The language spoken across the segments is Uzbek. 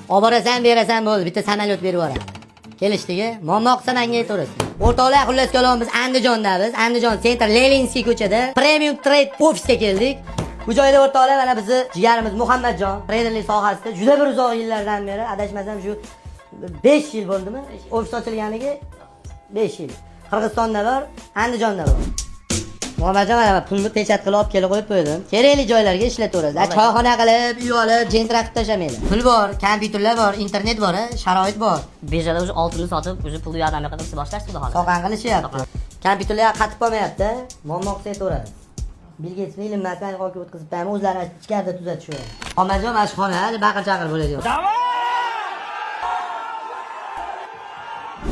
Olib borasan, berasan bo'ldi. Bitta samolyot berib yuboradi. Kelishdik. Muammo qilsa menga aytaverasiz. O'rtoqlar, xullas kalom biz Andijondamiz. Andijon Center Leninskiy ko'chada Premium Trade ofisga keldik. Bu joyda o'rtoqlar mana bizni jigarimiz Muhammadjon traderlik sohasida juda bir uzoq yillardan beri, adashmasam shu 5 yil bo'ldimi? Ofis ochilganiga 5 yil. Qirg'izistonda bor, Andijonda bor. Muhammadjon mana pulni pechat qilib olib kelib qo'ydim. Kerakli joylarga ishlataverasiz. Choyxona qilib, uy olib, jentra qilib tashamaydi. Pul bor, kompyuterlar bor, internet bor, sharoit bor. Birjada o'sha oltinni sotib, o'sha pulni yordam qilib siz boshlash xudo xohlasa. Soqan qilishyapti. Kompyuterlar qatib qolmayapti. Muammo qilsa aytaverasiz. Bill Gates film matn hoki o'tkazib berma, o'zlari ichkarida tuzatishadi. Muhammadjon mana shu xona, baqir-chaqir bo'ladi.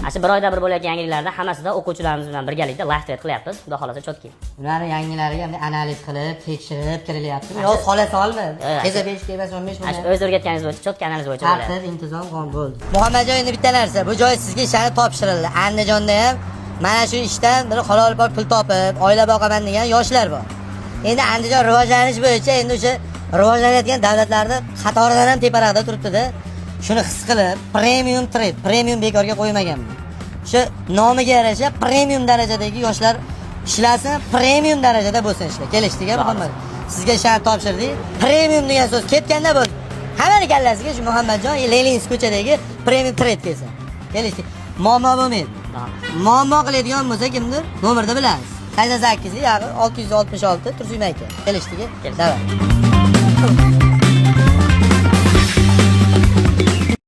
Ana shu bir oyda bir bo'layotgan yangiliklarda hammasida o'quvchilarimiz bilan birgalikda live trade qilyapmiz. Xudo xohlasa chotki. Ularni yangilariga ham analiz qilib, tekshirib kirilyapti. Yo, xola solmi? Keza 5 kelmas 15 Ana shu o'z o'rgatganingiz bo'yicha chotki analiz bo'yicha bo'ladi. Tartib, intizom qon bo'ldi. Muhammadjon endi bitta narsa, bu joy sizga ishlanib topshirildi. Andijonda ham mana shu ishdan bir halol bor pul topib, oila boqaman degan yoshlar bor. Endi Andijon rivojlanish bo'yicha endi o'sha rivojlanayotgan davlatlarning qatoridan ham teparoqda turibdi-da. Shuni his qilib, premium trade, premium bekorga qo'ymaganman. Shu nomiga yarasha premium darajadagi yoshlar ishlasin, premium darajada bo'lsin ishlar. Kelishdik-a Muhammad. Sizga ishonib topshirdik. Premium degan so'z ketganda bo'ldi. Hammani kallasiga shu Muhammadjon Leninskiy ko'chadagi premium trade kelsin. Kelishdik. Muammo bo'lmaydi. Muammo qiladigan bo'lsa kimdir? Nomerda bilasiz. 88 666 Tursuy aka. Kelishdik-a? Davlat.